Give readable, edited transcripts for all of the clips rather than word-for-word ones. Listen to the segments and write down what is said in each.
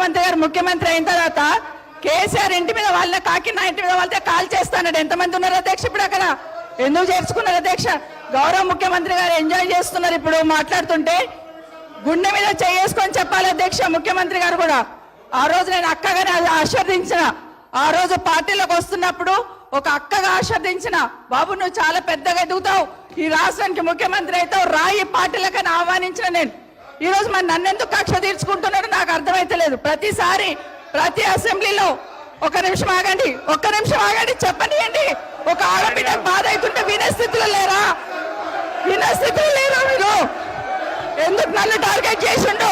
ముఖ్యమంత్రి గారు ముఖ్యమంత్రి అయిన తర్వాత కేసీఆర్ ఇంటి మీద వాళ్ళ కాకినా ఇంటి మీద వాళ్ళతో కాల్ చేస్తాడు. ఎంతమంది ఉన్నారు అధ్యక్ష ఇప్పుడు అక్కడ? ఎందుకు చేర్చుకున్నారు అధ్యక్ష? గౌరవ ముఖ్యమంత్రి గారు ఎంజాయ్ చేస్తున్నారు ఇప్పుడు మాట్లాడుతుంటే. గుండె మీద చేసుకొని చెప్పాలి అధ్యక్ష ముఖ్యమంత్రి గారు కూడా. ఆ రోజు నేను అక్కగానే ఆశీర్వదించిన, ఆ రోజు పార్టీలోకి వస్తున్నప్పుడు ఒక అక్కగా ఆశీర్వదించిన, బాబు నువ్వు చాలా పెద్దగా ఎదుగుతావు, ఈ రాష్ట్రానికి ముఖ్యమంత్రి అవుతావు, రాయి పార్టీలకని ఆహ్వానించిన నేను. ఈ రోజు మరి నన్నెందుకు కక్ష తీర్చుకుంటున్నాడు నాకు అర్థమైతలేదు. ప్రతిసారి ప్రతి అసెంబ్లీలో ఒక్క నిమిషం ఆగండి చెప్పనియండి. ఒక ఆడబిడ్డ బాధ అవుతుంటే వినే స్థితిలో లేరా? వినే స్థితిలో లేరా మీరు? ఎందుకు నన్ను టార్గెట్ చేసిండు?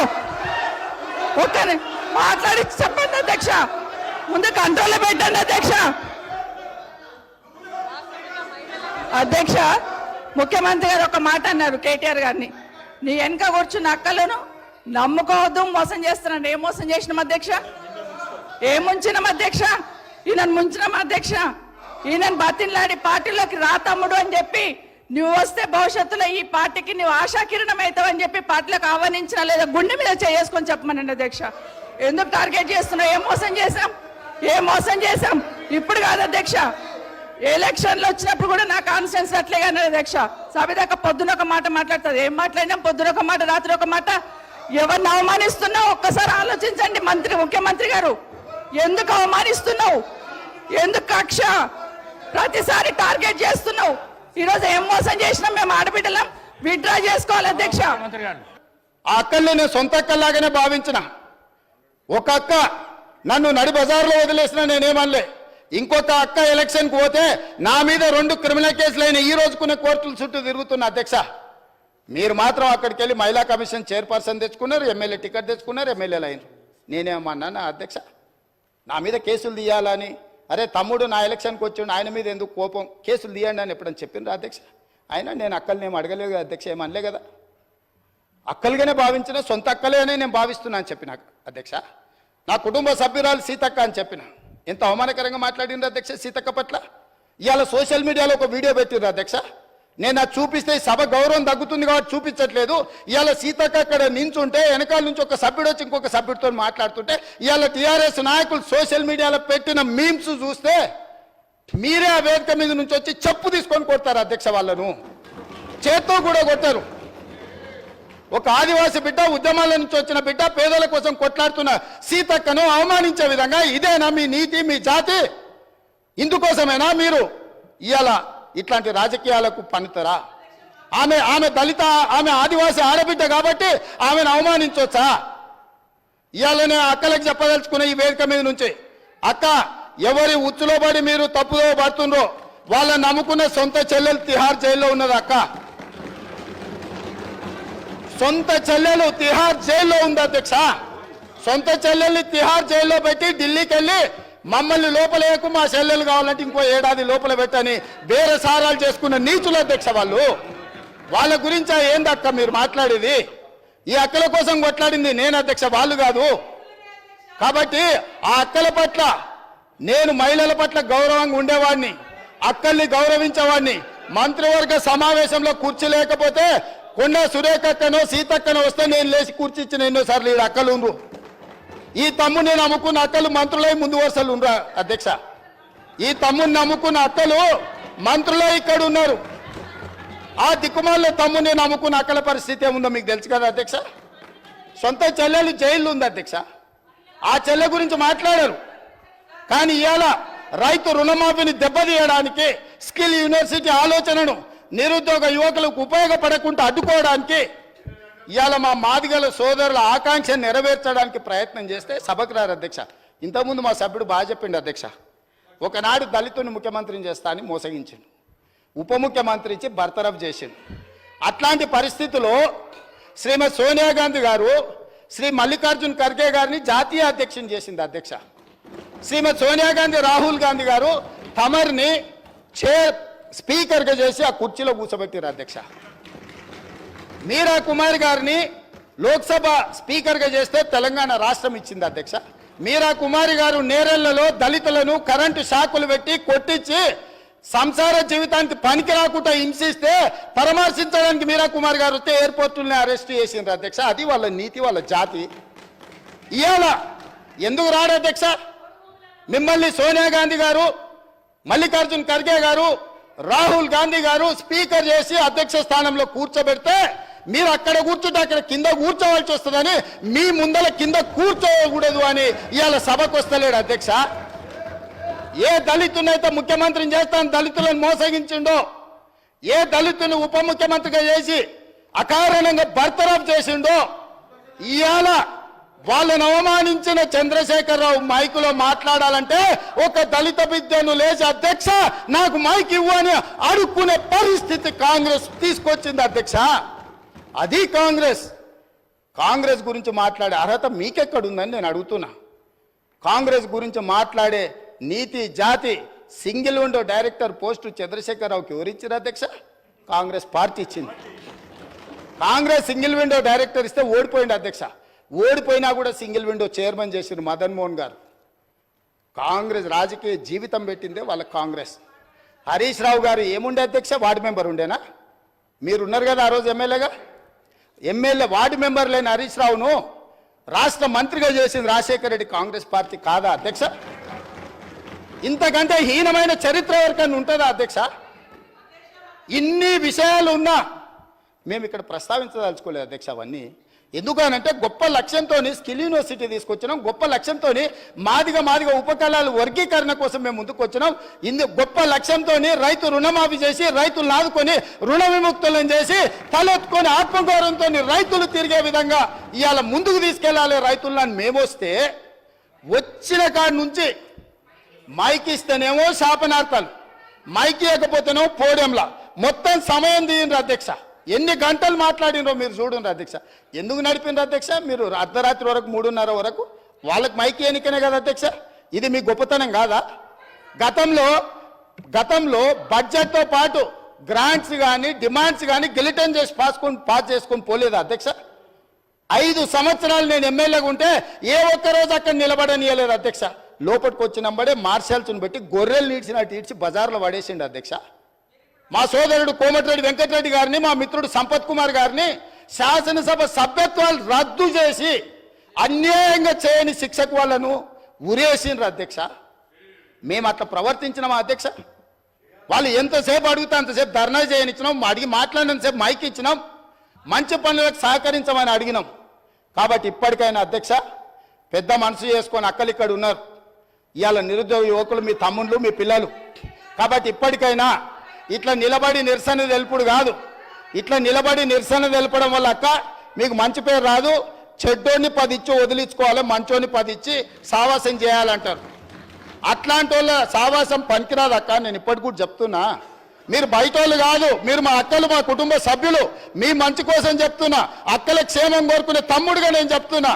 మాట్లాడి చెప్పండి అధ్యక్ష, ముందు కంట్రోల్లో పెట్టండి అధ్యక్ష. అధ్యక్ష ముఖ్యమంత్రి గారు ఒక మాట అన్నారు కేటీఆర్ గారిని, నీ వెనక కూర్చున్న అక్కలను నమ్ముకోవద్దు, మోసం చేస్తున్నాను. ఏం మోసం చేసినాం అధ్యక్ష? ఏం ముంచినాం అధ్యక్ష? ఈయనను ముంచినాం అధ్యక్ష. ఈయనను బతిన్లాడి పార్టీలోకి రా తమ్ముడు అని చెప్పి, నువ్వు వస్తే భవిష్యత్తులో ఈ పార్టీకి నువ్వు ఆశాకిరణం అవుతావు అని చెప్పి పార్టీలోకి ఆహ్వానించినా లేదా గుండె మీద చేసుకొని చెప్పమనండి అధ్యక్ష. ఎందుకు టార్గెట్ చేస్తున్నావు? ఏం మోసం చేశాం? ఇప్పుడు కాదు అధ్యక్ష, ఎలక్షన్లు వచ్చినప్పుడు కూడా నా కాన్ఫిడెన్స్ అట్లే అన్నారు అధ్యక్ష. సభ దాకా పొద్దున ఒక మాట మాట్లాడుతుంది, ఏం మాట్లాడినాం? పొద్దున ఒక మాట, రాత్రి ఒక మాట. ఎవరిని అవమానిస్తున్నావు ఒక్కసారి ఆలోచించండి ముఖ్యమంత్రి గారు. ఎందుకు అవమానిస్తున్నావు? ఎందుకు కక్ష? ప్రతిసారి టార్గెట్ చేస్తున్నావు. ఈరోజు ఏం మోసం చేసినాం? మేము ఆడబిడ్డలం, విత్డ్రా చేసుకోవాలి అధ్యక్ష. ఆ అక్కల్ని నేను సొంత అక్కల్లాగానే భావించిన. ఒక అక్క నన్ను నడి బజార్లో వదిలేసిన నేనేమనలే. ఇంకొక అక్క ఎలక్షన్కి పోతే నా మీద 2 క్రిమినల్ కేసులు అయినా ఈ రోజుకునే కోర్టుల చుట్టూ తిరుగుతున్న అధ్యక్ష. మీరు మాత్రం అక్కడికి వెళ్ళి మహిళా కమిషన్ చైర్పర్సన్ తెచ్చుకున్నారు, ఎమ్మెల్యే టికెట్ తెచ్చుకున్నారు, ఎమ్మెల్యేలు అయినారు. నేనేమన్నా అధ్యక్ష? నా మీద కేసులు తీయాలని, అరే తమ్ముడు నా ఎలక్షన్కి వచ్చిండు, ఆయన మీద ఎందుకు కోపం, కేసులు తీయండి అని ఎప్పుడని చెప్పిండ్రు అధ్యక్ష? అయినా నేను అక్కల్ని ఏం అడగలేదు కదా అధ్యక్ష, ఏమనలే కదా. అక్కలుగానే భావించిన, సొంత అక్కలే అని నేను భావిస్తున్నా అని చెప్పిన అధ్యక్ష. నా కుటుంబ సభ్యురాలు సీతక్క అని చెప్పిన. ఎంత అవమానకరంగా మాట్లాడిండ్రు అధ్యక్ష సీతక్క పట్ల. ఇవాళ సోషల్ మీడియాలో ఒక వీడియో పెట్టిర్రు అధ్యక్ష. నేను అది చూపిస్తే సభ గౌరవం తగ్గుతుంది కాబట్టి చూపించట్లేదు. ఇవాళ సీతక్క అక్కడ నించుంటే వెనకాల నుంచి ఒక సభ్యుడు వచ్చి ఇంకొక సభ్యుడితో మాట్లాడుతుంటే, ఇవాళ టీఆర్ఎస్ నాయకులు సోషల్ మీడియాలో పెట్టిన మీమ్స్ చూస్తే మీరే ఆ వేదిక మీద నుంచి వచ్చి చెప్పు తీసుకొని కొడతారు అధ్యక్ష. వాళ్ళను చేత్తో కూడా కొట్టారు. ఒక ఆదివాసి బిడ్డ, ఉద్యమాల నుంచి వచ్చిన బిడ్డ, పేదల కోసం కొట్లాడుతున్న సీతక్కను అవమానించే విధంగా ఇదేనా మీ నీతి, మీ జాతి? ఇందుకోసమేనా మీరు ఇవాళ ఇట్లాంటి రాజకీయాలకు పన్నుతారా? ఆమె దళిత, ఆమె ఆదివాసి ఆడబిడ్డ కాబట్టి ఆమెను అవమానించవచ్చా? ఇవాళ నేను అక్కలకు చెప్పదలుచుకున్న ఈ వేదిక మీద నుంచి, అక్క ఎవరి ఉచ్చులో పడి మీరు తప్పుదో పడుతుండ్రో వాళ్ళని నమ్ముకున్న సొంత చెల్లెలు తిహార్ జైల్లో ఉన్నది అక్క. సొంత చెల్లెలు తిహార్ జైల్లో ఉంది అధ్యక్ష. సొంత చెల్లెల్ని తిహార్ జైల్లో పెట్టి ఢిల్లీకి వెళ్ళి మమ్మల్ని లోపలేకు, మా చెల్లెలు కావాలంటే ఇంకో ఏడాది లోపల పెట్టని వేరే సారాలు చేసుకున్న నీచులు అధ్యక్ష వాళ్ళు. వాళ్ళ గురించి ఏందక్క మీరు మాట్లాడేది? ఈ అక్కల కోసం కొట్లాడింది నేను అధ్యక్ష, వాళ్ళు కాదు. కాబట్టి ఆ అక్కల పట్ల నేను మహిళల పట్ల గౌరవంగా ఉండేవాడిని, అక్కల్ని గౌరవించేవాడిని. మంత్రివర్గ సమావేశంలో కుర్చీ లేకపోతే కొండా సురేఖక్కనో సీతక్కనో వస్తే నేను లేచి కూర్చిచ్చిన ఎన్నోసార్లు ఈ అక్కలు ఉండ్రు. ఈ తమ్ముని నమ్ముకున్న అక్కలు మంత్రులై ముందు వరుసలు ఉండరా అధ్యక్ష? ఈ తమ్ముని నమ్ముకున్న అక్కలు మంత్రులై ఇక్కడ ఉన్నారు. ఆ దిక్కుమాల తమ్ముని నమ్ముకున్న అక్కల పరిస్థితి ఏముందో మీకు తెలుసు కదా అధ్యక్ష. సొంత చెల్లెలు జైల్లో ఉంది అధ్యక్ష. ఆ చెల్లె గురించి మాట్లాడారు. కానీ ఇవాళ రైతు రుణమాఫీని దెబ్బతీయడానికి, స్కిల్ యూనివర్సిటీ ఆలోచనను నిరుద్యోగ యువకులకు ఉపయోగపడకుండా అడ్డుకోవడానికి, ఇవాళ మా మాదిగల సోదరుల ఆకాంక్ష నెరవేర్చడానికి ప్రయత్నం చేస్తే సభకు రారు అధ్యక్ష. ఇంతకుముందు మా సభ్యుడు బాగా చెప్పిండు అధ్యక్ష. ఒకనాడు దళితుని ముఖ్యమంత్రిని చేస్తా అని మోసగించిండు, ఉప ముఖ్యమంత్రి ఇచ్చి బర్తరఫ్ చేసిండు. అట్లాంటి పరిస్థితుల్లో శ్రీమతి సోనియా గాంధీ గారు శ్రీ మల్లికార్జున్ ఖర్గే గారిని జాతీయ అధ్యక్షుని చేసింది అధ్యక్ష. శ్రీమతి సోనియా గాంధీ రాహుల్ గాంధీ గారు తమర్ని స్పీకర్గా చేసి ఆ కుర్చీలో కూర్చోబెట్టారు అధ్యక్ష. మీరా కుమార్ గారిని లోక్సభ స్పీకర్గా చేస్తే తెలంగాణ రాష్ట్రం ఇచ్చింది అధ్యక్ష. మీరా కుమారి గారు నేరెళ్లలో దళితులను కరెంటు షాకులు పెట్టి కొట్టించి సంసార జీవితానికి పనికి రాకుండా హింసిస్తే పరామర్శించడానికి మీరా కుమార్ గారు వస్తే ఎయిర్పోర్టుల్ని అరెస్ట్ చేసిండ్రు అధ్యక్ష. అది వాళ్ళ నీతి, వాళ్ళ జాతి. ఇవాళ ఎందుకు రాడు అధ్యక్ష? మిమ్మల్ని సోనియా గాంధీ గారు, మల్లికార్జున్ ఖర్గే గారు, రాహుల్ గాంధీ గారు స్పీకర్ చేసి అధ్యక్ష స్థానంలో కూర్చోబెడితే మీరు అక్కడ కూర్చుంటే అక్కడ కింద కూర్చోవాల్సి వస్తుందని మీ ముందల కింద కూర్చోకూడదు అని ఇవాళ సభకు వస్తలేడు అధ్యక్ష. ఏ దళితునైతే ముఖ్యమంత్రిని చేస్తాను దళితులను మోసగించిండో, ఏ దళితుని ఉప ముఖ్యమంత్రిగా చేసి అకారణంగా బర్తరఫ్ చేసిండో, ఇవాళ వాళ్ళని అవమానించిన చంద్రశేఖరరావు మైకులో మాట్లాడాలంటే ఒక దళిత బిడ్డను లేచి అధ్యక్ష నాకు మైక్ ఇవ్వు అని అడుక్కునే పరిస్థితి కాంగ్రెస్ తీసుకొచ్చింది అధ్యక్ష. అది కాంగ్రెస్ గురించి మాట్లాడే అర్హత మీకెక్కడుందని నేను అడుగుతున్నా. కాంగ్రెస్ గురించి మాట్లాడే నీతి జాతి సింగిల్ విండో డైరెక్టర్ పోస్టు చంద్రశేఖరరావుకి ఎవరిచ్చారు అధ్యక్ష? కాంగ్రెస్ పార్టీ ఇచ్చింది. కాంగ్రెస్ సింగిల్ విండో డైరెక్టర్ ఇస్తే ఓడిపోయింది అధ్యక్ష. ఓడిపోయినా కూడా సింగిల్ విండో చైర్మన్ చేసిన మదన్ మోహన్ గారు. కాంగ్రెస్ రాజకీయ జీవితం పెట్టిందే వాళ్ళ కాంగ్రెస్. హరీష్ రావు గారు ఏముండే అధ్యక్ష? వార్డు మెంబర్ ఉండేనా? మీరున్నారు కదా ఆ రోజు ఎమ్మెల్యేగా. ఎమ్మెల్యే వార్డు మెంబర్ లేని హరీష్ రావును రాష్ట్ర మంత్రిగా చేసింది రాజశేఖర రెడ్డి కాంగ్రెస్ పార్టీ కాదా అధ్యక్ష? ఇంతకంటే హీనమైన చరిత్ర ఎవరికైనా ఉంటుందా అధ్యక్ష? ఇన్ని విషయాలు ఉన్నా మేము ఇక్కడ ప్రస్తావించదలుచుకోలేదు అధ్యక్ష. అవన్నీ ఎందుకనంటే గొప్ప లక్ష్యంతో స్కిల్ యూనివర్సిటీ తీసుకొచ్చినాం, గొప్ప లక్ష్యంతో మాదిగ ఉపకళాల వర్గీకరణ కోసం మేము ముందుకు వచ్చినాం. గొప్ప లక్ష్యంతో రైతు రుణమాఫీ చేసి రైతులను ఆదుకొని రుణ విముక్తులను చేసి తలెత్తుకొని ఆత్మగౌరవంతో రైతులు తిరిగే విధంగా ఇవాళ ముందుకు తీసుకెళ్లాలి రైతులను. మేమొస్తే వచ్చిన కాడి నుంచి మైక్ ఇస్తేనేమో శాపనార్థాలు, మైక్ ఇవ్వకపోతేనేమో పోడియంలా మొత్తం సమయం తీయండి అధ్యక్ష. ఎన్ని గంటలు మాట్లాడినరో మీరు చూడండి అధ్యక్ష. ఎందుకు నడిపినారు అధ్యక్ష? మీరు అర్ధరాత్రి వరకు 3:30 వరకు వాళ్ళకి మైక్ ఎన్నికనే కదా అధ్యక్ష. ఇది మీ గొప్పతనం కాదా? గతంలో బడ్జెట్తో పాటు గ్రాంట్స్ కానీ డిమాండ్స్ కానీ గిలిటన్ చేసి పాస్ చేసుకొని పోలేదా అధ్యక్ష? 5 సంవత్సరాలు నేను ఎమ్మెల్యేగా ఉంటే ఏ ఒక్కరోజు అక్కడ నిలబడనియలేదు అధ్యక్ష. లోపలికి వచ్చినప్పుడే మార్షల్స్ని పెట్టి గొర్రెలు నీడ్చినట్టు ఈడ్చి బజార్లో పడేసిండు అధ్యక్ష. మా సోదరుడు కోమటిరెడ్డి వెంకటరెడ్డి గారిని, మా మిత్రుడు సంపత్ కుమార్ గారిని శాసనసభ సభ్యత్వాలు రద్దు చేసి అన్యాయంగా చేయని శిక్షకు వాళ్ళను ఉరేసిండ్రు అధ్యక్ష. మేము అట్లా ప్రవర్తించినామా అధ్యక్ష? వాళ్ళు ఎంతసేపు అడిగితే అంతసేపు ధర్నా చేయనిచ్చినాం, అడిగి మాట్లాడినంతసేపు మైక్ ఇచ్చినాం, మంచి పనులకు సహకరించమని అడిగినాం. కాబట్టి ఇప్పటికైనా అధ్యక్ష పెద్ద మనసు చేసుకొని అక్కలు ఇక్కడ ఉన్నారు. ఇవాళ నిరుద్యోగ యువకులు మీ తమ్ముళ్ళు మీ పిల్లలు. కాబట్టి ఇప్పటికైనా ఇట్లా నిలబడి నిరసన తెలుపుడు కాదు. ఇట్లా నిలబడి నిరసన తెలపడం వల్ల అక్క మీకు మంచి పేరు రాదు. చెడ్డోని 10 ఇచ్చి వదిలించుకోవాలి, మంచోని 10 ఇచ్చి సావాసం చేయాలంటారు. అట్లాంటి వాళ్ళ సావాసం పనికిరాదు అక్క. నేను ఇప్పటికి కూడా చెప్తున్నా, మీరు బయట వాళ్ళు కాదు, మీరు మా అక్కలు, మా కుటుంబ సభ్యులు. మీ మంచి కోసం చెప్తున్నా, అక్కల క్షేమం కోరుకునే తమ్ముడుగా నేను చెప్తున్నా.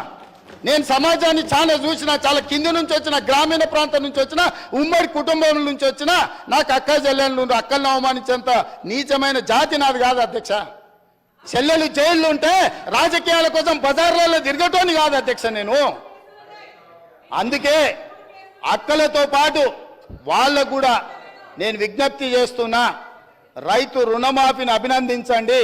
నేను సమాజాన్ని చాలా చూసిన, చాలా కింది నుంచి వచ్చిన, గ్రామీణ ప్రాంతం నుంచి వచ్చిన, ఉమ్మడి కుటుంబం నుంచి వచ్చిన, నాకు అక్క చెల్లెళ్ళు అక్కలను అవమానించేంత నీచమైన జాతి నాది కాదు అధ్యక్ష. చెల్లెలు జైళ్ళు ఉంటే రాజకీయాల కోసం బజార్లలో తిరగటోని కాదు అధ్యక్ష నేను. అందుకే అక్కలతో పాటు వాళ్ళకు కూడా నేను విజ్ఞప్తి చేస్తున్నా, రైతు రుణమాఫీని అభినందించండి,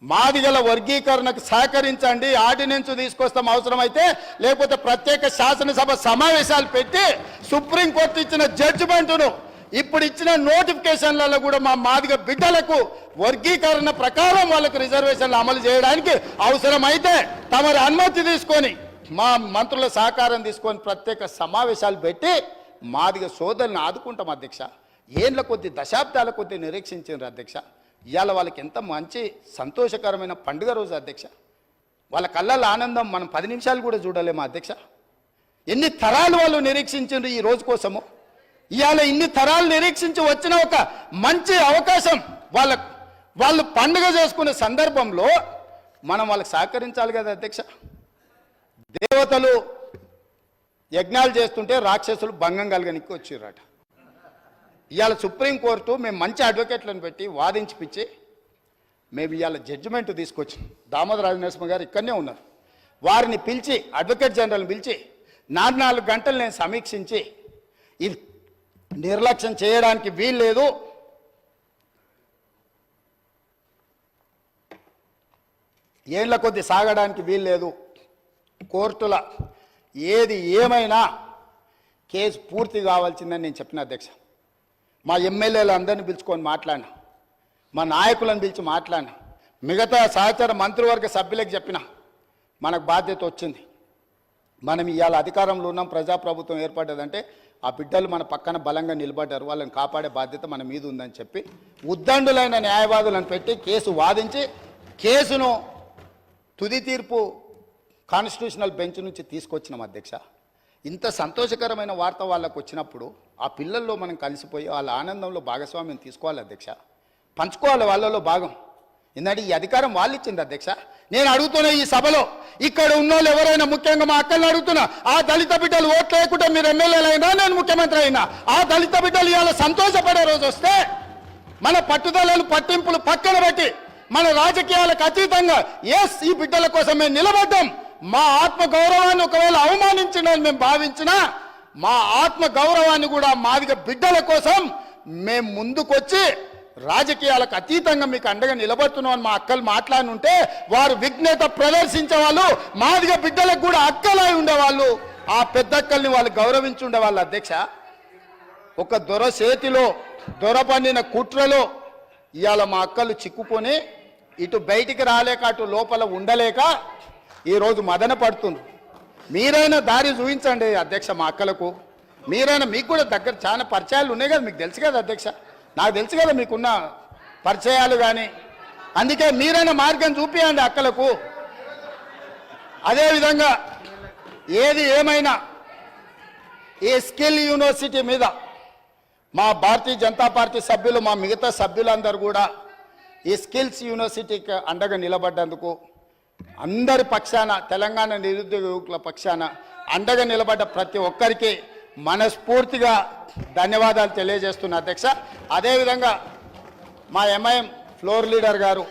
మాదిగల వర్గీకరణకు సహకరించండి, ఆర్డినెన్స్ తీసుకొస్తాం అవసరమైతే, లేకపోతే ప్రత్యేక శాసనసభ సమావేశాలు పెట్టి సుప్రీంకోర్టు ఇచ్చిన జడ్జిమెంటును ఇప్పుడు ఇచ్చిన నోటిఫికేషన్లలో కూడా మా మాదిగ బిడ్డలకు వర్గీకరణ ప్రకారం వాళ్ళకు రిజర్వేషన్లు అమలు చేయడానికి అవసరమైతే తమరి అనుమతి తీసుకొని మా మంత్రుల సహకారం తీసుకొని ప్రత్యేక సమావేశాలు పెట్టి మాదిగ సోదరులను ఆదుకుంటాం అధ్యక్ష. ఏండ్ల కొద్ది దశాబ్దాల కొద్ది నిరీక్షించారు అధ్యక్ష. ఇవాళ వాళ్ళకి ఎంత మంచి సంతోషకరమైన పండుగ రోజు అధ్యక్ష. వాళ్ళ కళ్ళల్లో ఆనందం మనం 10 నిమిషాలు కూడా చూడలేమా అధ్యక్ష? ఎన్ని తరాలు వాళ్ళు నిరీక్షించారు ఈ రోజు కోసము. ఇవాళ ఇన్ని తరాలు నిరీక్షించి వచ్చిన ఒక మంచి అవకాశం వాళ్ళు పండుగ చేసుకునే సందర్భంలో మనం వాళ్ళకి సహకరించాలి కదా అధ్యక్ష. దేవతలు యజ్ఞాలు చేస్తుంటే రాక్షసులు భంగం కలగనికి వచ్చిర్రట. ఇవాళ సుప్రీంకోర్టు మేము మంచి అడ్వకేట్లను పెట్టి వాదించిపిచ్చి మేము ఇవాళ జడ్జిమెంట్ తీసుకొచ్చి దామోదర రాజనరసింహ గారు ఇక్కడనే ఉన్నారు, వారిని పిలిచి అడ్వకేట్ జనరల్ని పిలిచి 4 గంటలు నేను సమీక్షించి ఇది నిర్లక్ష్యం చేయడానికి వీలు లేదు, ఏళ్ల కొద్ది సాగడానికి వీలు లేదు, కోర్టుల ఏది ఏమైనా కేసు పూర్తి కావాల్సిందని నేను చెప్పిన అధ్యక్ష. మా ఎమ్మెల్యేలు అందరిని పిలుచుకొని మాట్లాడినా, మా నాయకులను పిలిచి మాట్లాడినా, మిగతా సహచర మంత్రివర్గ సభ్యులకు చెప్పిన మనకు బాధ్యత వచ్చింది. మనం ఇవాళ అధికారంలో ఉన్నాం, ప్రజాప్రభుత్వం ఏర్పడ్డదంటే ఆ బిడ్డలు మన పక్కన బలంగా నిలబడ్డారు, వాళ్ళని కాపాడే బాధ్యత మన మీద ఉందని చెప్పి ఉద్దండులైన న్యాయవాదులను పెట్టి కేసు వాదించి కేసును తుది తీర్పు కాన్స్టిట్యూషనల్ బెంచ్ నుంచి తీసుకొచ్చినాం అధ్యక్ష. ఇంత సంతోషకరమైన వార్త వాళ్ళకు వచ్చినప్పుడు ఆ పిల్లల్లో మనం కలిసిపోయి వాళ్ళ ఆనందంలో భాగస్వామ్యం తీసుకోవాలి అధ్యక్ష, పంచుకోవాలి వాళ్ళలో భాగం. ఎందుకంటే ఈ అధికారం వాళ్ళు ఇచ్చింది అధ్యక్ష. నేను అడుగుతున్నా ఈ సభలో ఇక్కడ ఉన్నోళ్ళు ఎవరైనా, ముఖ్యంగా మా అక్కల్ని అడుగుతున్నా, ఆ దళిత బిడ్డలు ఓట్లు లేకుండా మీరు ఎమ్మెల్యేలు అయినా, నేను ముఖ్యమంత్రి అయినా, ఆ దళిత బిడ్డలు ఇవాళ సంతోషపడే రోజు వస్తే మన పట్టుదలలు పట్టింపులు పక్కన పెట్టి మన రాజకీయాలకు అతీతంగా ఎస్ ఈ బిడ్డల కోసం మేము నిలబడ్డాం, మా ఆత్మ గౌరవాన్ని ఒకవేళ అవమానించిందని మేము భావించినా మా ఆత్మ గౌరవాన్ని కూడా మాదిగ బిడ్డల కోసం మేము ముందుకొచ్చి రాజకీయాలకు అతీతంగా మీకు అండగా నిలబడుతున్నామని మా అక్కలు మాట్లాడుంటే వారు విఘ్నత ప్రదర్శించే వాళ్ళు, మాదిగ బిడ్డలకు కూడా అక్కలై ఉండేవాళ్ళు, ఆ పెద్దక్కల్ని వాళ్ళు గౌరవించి ఉండేవాళ్ళు అధ్యక్ష. ఒక దొర చేతిలో దొర పండిన కుట్రలో ఇవాళ మా అక్కలు చిక్కుకొని ఇటు బయటికి రాలేక అటు లోపల ఉండలేక ఈరోజు మదన పడుతుంది. మీరైనా దారి చూపించండి అధ్యక్ష మా అక్కలకు. మీరైనా, మీకు కూడా దగ్గర చాలా పరిచయాలు ఉన్నాయి కదా, మీకు తెలుసు కదా అధ్యక్ష, నాకు తెలుసు కదా మీకున్న పరిచయాలు కానీ, అందుకే మీరైనా మార్గం చూపించండి అక్కలకు. అదేవిధంగా ఏది ఏమైనా ఈ స్కిల్ యూనివర్సిటీ మీద మా భారతీయ జనతా పార్టీ సభ్యులు, మా మిగతా సభ్యులందరూ కూడా ఈ స్కిల్స్ యూనివర్సిటీకి అండగా నిలబడ్డందుకు అందరి పక్షాన, తెలంగాణ నిరుద్యోగ యువకుల పక్షాన అండగా నిలబడ్డ ప్రతి ఒక్కరికి మనస్ఫూర్తిగా ధన్యవాదాలు తెలియజేస్తున్నా అధ్యక్ష. అదేవిధంగా మా ఎంఐఎం ఫ్లోర్ లీడర్ గారు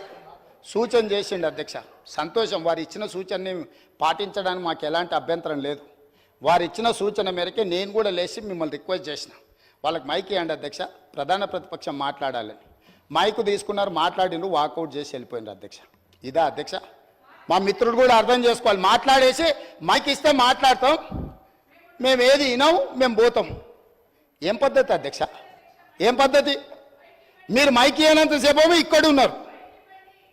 సూచన చేసిండు అధ్యక్ష, సంతోషం. వారు ఇచ్చిన సూచనని పాటించడానికి మాకు ఎలాంటి అభ్యంతరం లేదు. వారు ఇచ్చిన సూచన మేరకే నేను కూడా లేచి మిమ్మల్ని రిక్వెస్ట్ చేసిన, వాళ్ళకి మైక్ ఇవ్వండి అధ్యక్ష, ప్రధాన ప్రతిపక్షం మాట్లాడాలని. మైకు తీసుకున్నారు, మాట్లాడిండ్రు, వాకౌట్ చేసి వెళ్ళిపోయినారు అధ్యక్ష. ఇదా అధ్యక్ష? మా మిత్రుడు కూడా అర్థం చేసుకోవాలి, మాట్లాడేసి మైక్ ఇస్తే మాట్లాడతాం, మేము ఏది వినాం, మేము పోతాం. ఏం పద్ధతి అధ్యక్ష? ఏం పద్ధతి? మీరు మైక్ ఇవ్వనంతసేపు ఇక్కడ ఉన్నారు,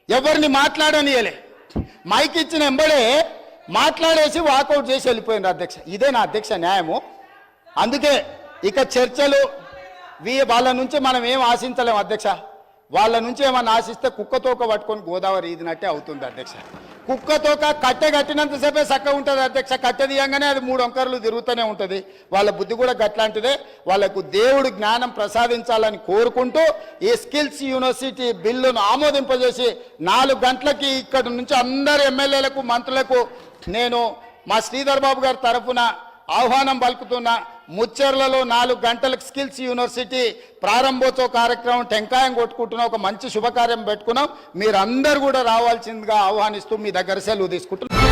ఎవరిని మాట్లాడనియలే, మైక్ ఇచ్చిన ఎంబడే మాట్లాడేసి వాకౌట్ చేసి వెళ్ళిపోయినారు అధ్యక్ష. ఇదే నా అధ్యక్ష న్యాయము. అందుకే ఇక చర్చలు వాళ్ళ నుంచి మనం ఏం ఆశించలేము అధ్యక్ష. వాళ్ళ నుంచి ఏమన్నా ఆశిస్తే కుక్కతోక పట్టుకొని గోదావరి ఈదినట్టే అవుతుంది అధ్యక్ష. కుక్కతోక కట్టె కట్టినంతసేపే చక్కగా ఉంటుంది అధ్యక్ష, కట్టె తీయంగానే అది 3 వంకరలు తిరుగుతూనే ఉంటుంది. వాళ్ళ బుద్ధి కూడా గట్లాంటిదే. వాళ్ళకు దేవుడు జ్ఞానం ప్రసాదించాలని కోరుకుంటూ ఈ స్కిల్స్ యూనివర్సిటీ బిల్లును ఆమోదింపజేసి 4 గంటలకి ఇక్కడ నుంచి అందరు ఎమ్మెల్యేలకు, మంత్రులకు నేను మా శ్రీధర్ బాబు గారి తరఫున ఆహ్వానం పలుకుతున్నా. ముచ్చెర్లలో 4 గంటలకు స్కిల్స్ యూనివర్సిటీ ప్రారంభోత్సవ కార్యక్రమం టెంకాయం కొట్టుకుంటున్నాం, ఒక మంచి శుభకార్యం పెట్టుకున్నాం. మీరందరూ కూడా రావాల్సిందిగా ఆహ్వానిస్తూ మీ దగ్గర సెలవు తీసుకుంటున్నాం.